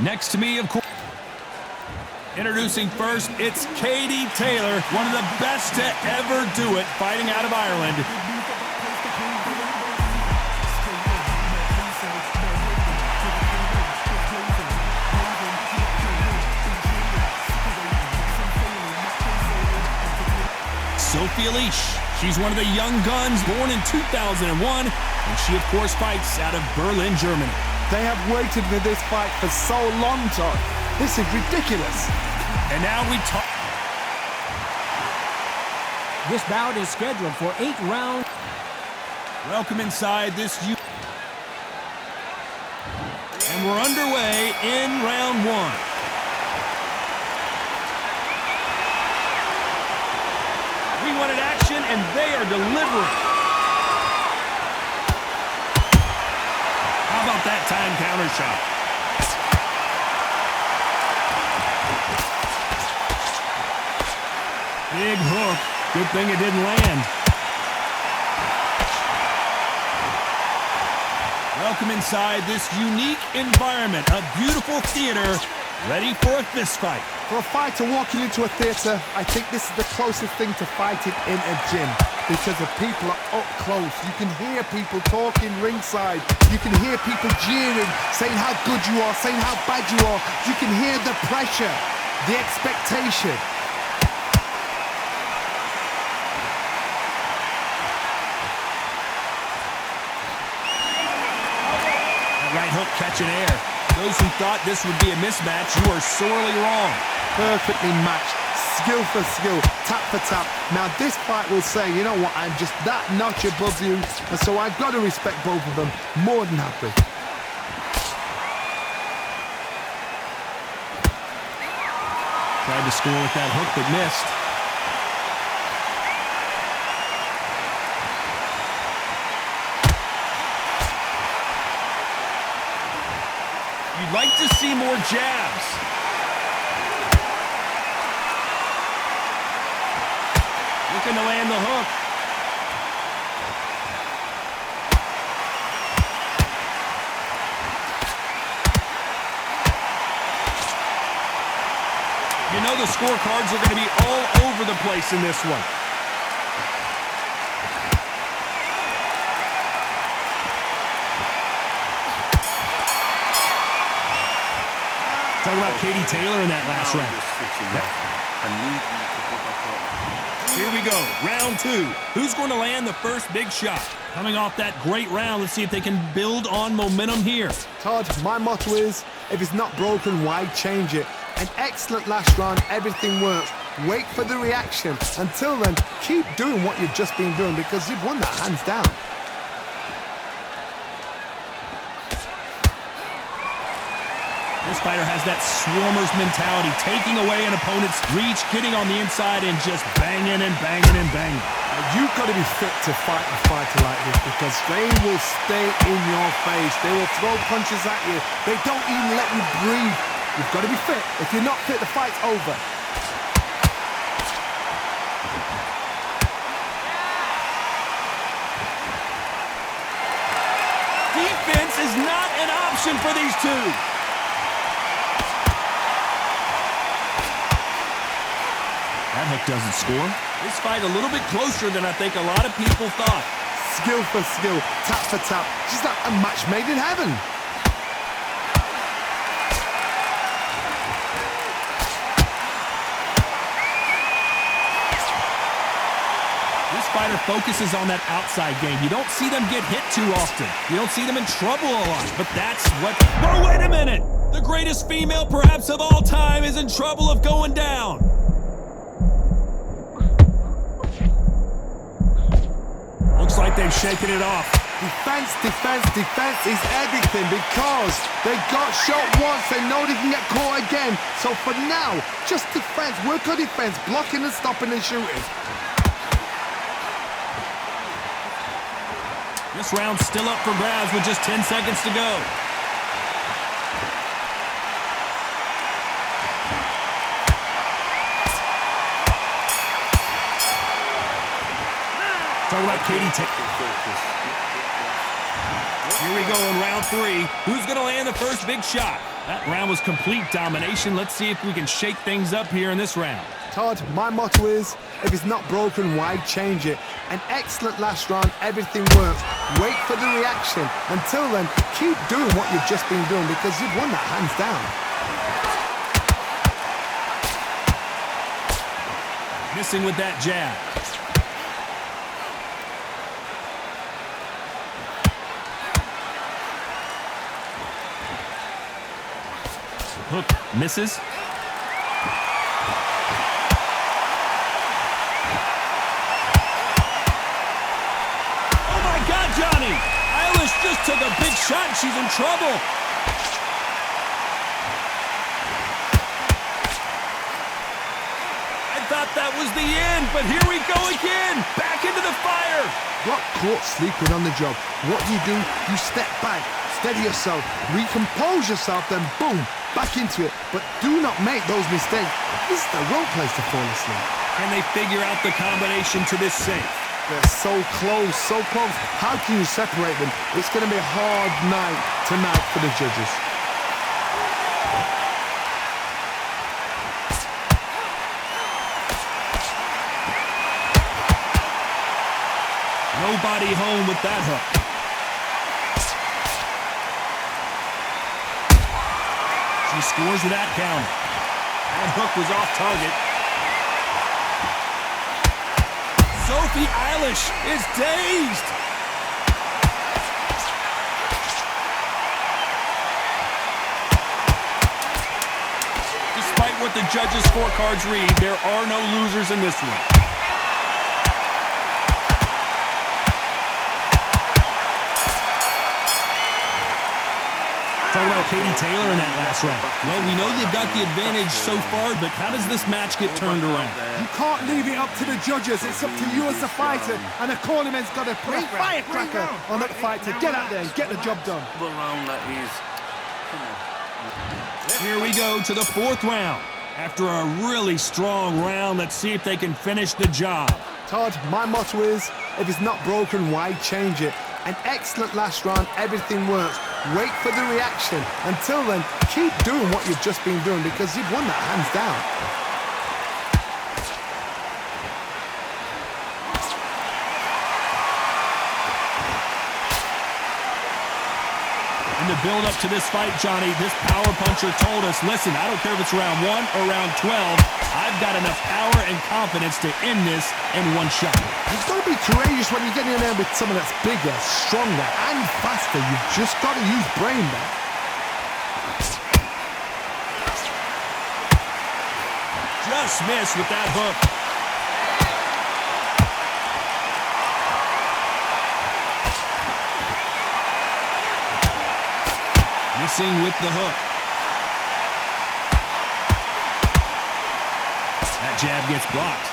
Next to me, of course. Introducing first, it's Katie Taylor, one of the best to ever do it, fighting out of Ireland. Sophia Leash, she's one of the young guns, born in 2001, and she, of course, fights out of Berlin, Germany. They have waited for this fight for so long, Todd. This is ridiculous. And now we talk. This bout is scheduled for 8 rounds. Welcome inside this. And we're underway in round 1. We wanted action, and they are delivering. How about that time counter shot? Big hook. Good thing it didn't land. Welcome inside this unique environment. A beautiful theater, ready for a fist fight. For a fighter walking into a theatre, I think this is the closest thing to fighting in a gym because the people are up close. You can hear people talking ringside. You can hear people jeering, saying how good you are, saying how bad you are. You can hear the pressure, the expectation. Right hook catching air. Those who thought this would be a mismatch, you are sorely wrong. Perfectly matched, skill for skill, tap for tap. Now this fight will say, you know what, I'm just that notch above you, and so I've got to respect both of them. More than happy. Tried to score with that hook, but missed. You'd like to see more jabs. Looking to land the hook. You know the scorecards are going to be all over the place in this one. Talk about Katie Taylor in that last round. Here we go, round 2. Who's going to land the first big shot? Coming off that great round, let's see if they can build on momentum here. Todd, my motto is, if it's not broken, why change it? An excellent last round, everything works. Wait for the reaction. Until then, keep doing what you've just been doing because you've won that hands down. This fighter has that swarmer's mentality, taking away an opponent's reach, getting on the inside, and just banging and banging and banging. You've got to be fit to fight a fighter like this because they will stay in your face. They will throw punches at you. They don't even let you breathe. You've got to be fit. If you're not fit, the fight's over. Defense is not an option for these two. That hook doesn't score. This fight a little bit closer than I think a lot of people thought. Skill for skill, tap for tap. Just like a match made in heaven. This fighter focuses on that outside game. You don't see them get hit too often. You don't see them in trouble a lot, but that's what... Oh, wait a minute! The greatest female perhaps of all time is in trouble of going down. Looks like they've shaken it off. Defense, defense, defense is everything because they got shot once. They know they can get caught again. So for now, just defense. Work on defense, blocking and stopping and shooting. This round's still up for grabs with just 10 seconds to go. Talk about Katie Taylor. Here we go in round 3. Who's going to land the first big shot? That round was complete domination. Let's see if we can shake things up here in this round. Todd, my motto is, if it's not broken, why change it? An excellent last round, everything works. Wait for the reaction. Until then, keep doing what you've just been doing because you've won that hands down. Missing with that jab. Hook misses. Oh my God, Johnny! Eilish just took a big shot and she's in trouble. I thought that was the end, but here we go again. Back into the fire. Got caught sleeping on the job. What do? You step back, steady yourself, recompose yourself, then boom, back into it. But do not make those mistakes. This is the wrong place to fall asleep. Can they figure out the combination to this safe? They're so close, so close. How can you separate them? It's going to be a hard night tonight for the judges. Nobody home with that hook. She scores with that counter. That hook was off target. Sophie Eilish is dazed. Despite what the judges' scorecards read, there are no losers in this one. Talking about Katie Taylor in that last round. Well, we know they've got the advantage so far, but how does this match get turned around? You can't leave it up to the judges. It's up to you as the fighter, and the cornerman's got to put a firecracker on that fight to get out there and get the job done. Here we go to the 4th round. After a really strong round, let's see if they can finish the job. Todd, my motto is, if it's not broken, why change it? An excellent last round, everything works. Wait for the reaction. Until then, keep doing what you've just been doing because you've won that hands down. In the build-up to this fight, Johnny, this power puncher told us, listen, I don't care if it's round 1 or round 12, I've got enough power and confidence to end this in one shot. You've got to be courageous when you get in there with someone that's bigger, stronger, and faster. You've just got to use brain there. Just missed with that hook. Missing with the hook. That jab gets blocked.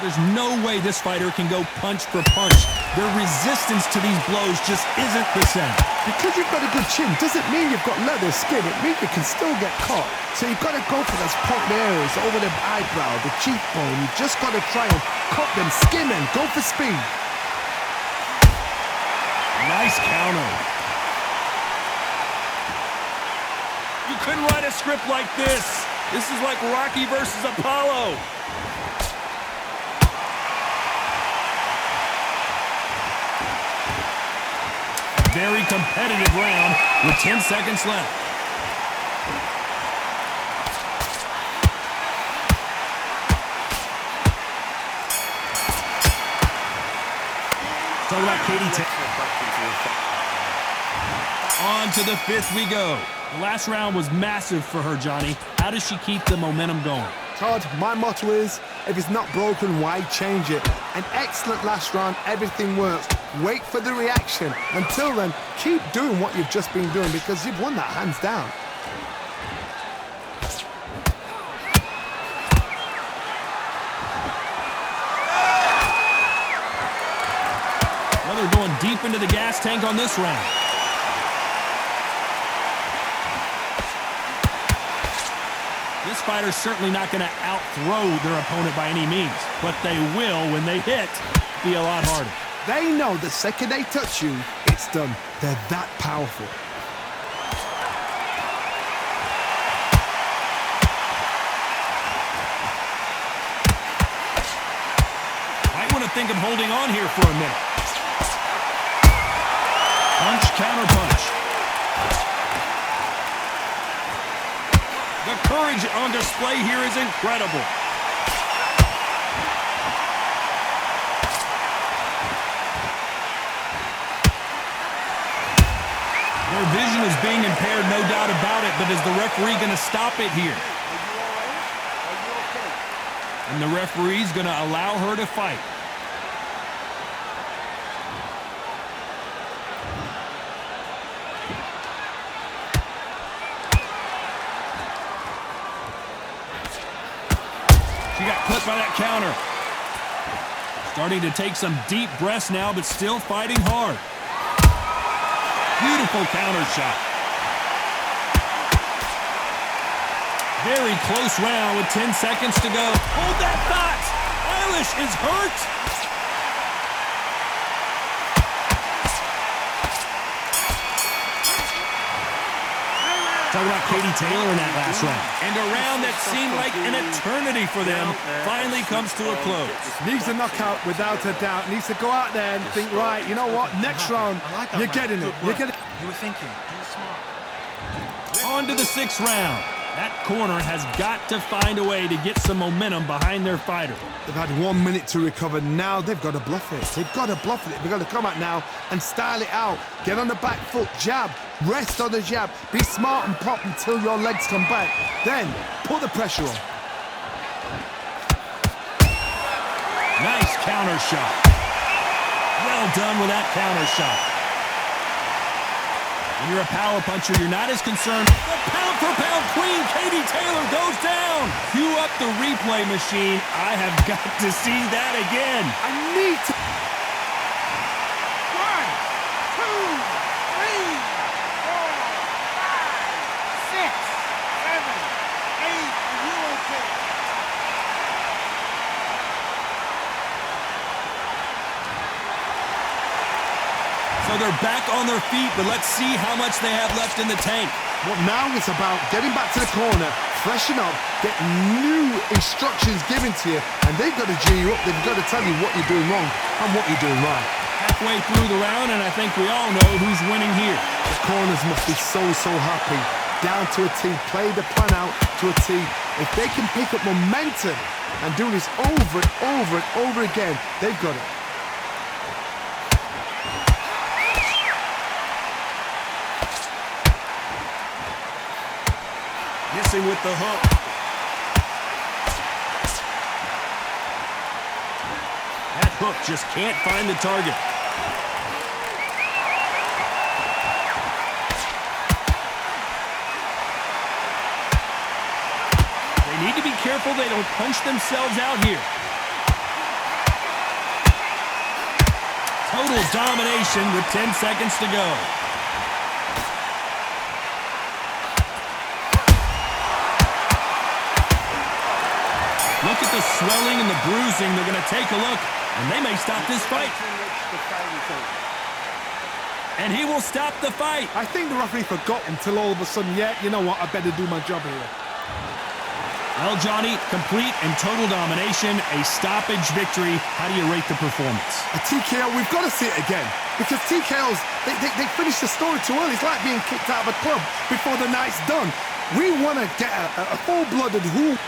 There's no way this fighter can go punch for punch. Their resistance to these blows just isn't the same. Because you've got a good chin doesn't mean you've got leather skin. It means you can still get caught. So you've got to go for those pointed areas over the eyebrow, the cheekbone. You've just got to try and cut them, skim them, go for speed. Nice counter. You couldn't write a script like this. This is like Rocky versus Apollo. Very competitive round with 10 seconds left. Talk about Katie Taylor. On to the 5th we go. The last round was massive for her, Johnny. How does she keep the momentum going? Todd, my motto is, if it's not broken, why change it? An excellent last round, everything works. Wait for the reaction. Until then, keep doing what you've just been doing because you've won that hands down. Well, they're going deep into the gas tank on this round. This fighter's certainly not going to out-throw their opponent by any means, but they will, when they hit, be a lot harder. They know the second they touch you, it's done. They're that powerful. Might want to think of holding on here for a minute. Punch, counter punch. The courage on display here is incredible. Their vision is being impaired, no doubt about it, but is the referee going to stop it here? And the referee's going to allow her to fight. She got put by that counter. Starting to take some deep breaths now, but still fighting hard. Beautiful counter shot. Very close round with 10 seconds to go. Hold that thought. Eilish is hurt. Talking about Katie Taylor in that last round. And a round that seemed like an eternity for them finally comes to a close. Needs a knockout without a doubt. Needs to go out there and think, right, you know what? Next round, you're getting it. You're getting it. You were thinking. You were smart. On to the 6th round. That corner has got to find a way to get some momentum behind their fighter. They've had 1 minute to recover. Now they've got to bluff it. They've got to bluff it. They've got to come out now and style it out. Get on the back foot, jab, rest on the jab. Be smart and pop until your legs come back. Then put the pressure on. Nice counter shot. Well done with that counter shot. When you're a power puncher, you're not as concerned. The pound-for-pound queen, Katie Taylor, goes down. Cue up the replay machine. I have got to see that again. I need to... 1, 2, 3, 4, 5, 6, 7, 8, and you okay. So they're back on their feet, but let's see how much they have left in the tank. Well, now it's about getting back to the corner, freshen up, get new instructions given to you, and they've got to G you up. They've got to tell you what you're doing wrong and what you're doing right. Halfway through the round, and I think we all know who's winning here. The corners must be so happy. Down to a T, play the plan out to a T. If they can pick up momentum and do this over and over and over again, they've got it. Missing with the hook. That hook just can't find the target. They need to be careful they don't punch themselves out here. Total domination with 10 seconds to go. Look at the swelling and the bruising. They're going to take a look, and they may stop this fight. And he will stop the fight. I think the referee forgot until all of a sudden, yeah, you know what, I better do my job here. Well, Johnny, complete and total domination, a stoppage victory. How do you rate the performance? A TKO, we've got to see it again. Because TKOs, they finish the story too early. It's like being kicked out of a club before the night's done. We want to get a full-blooded who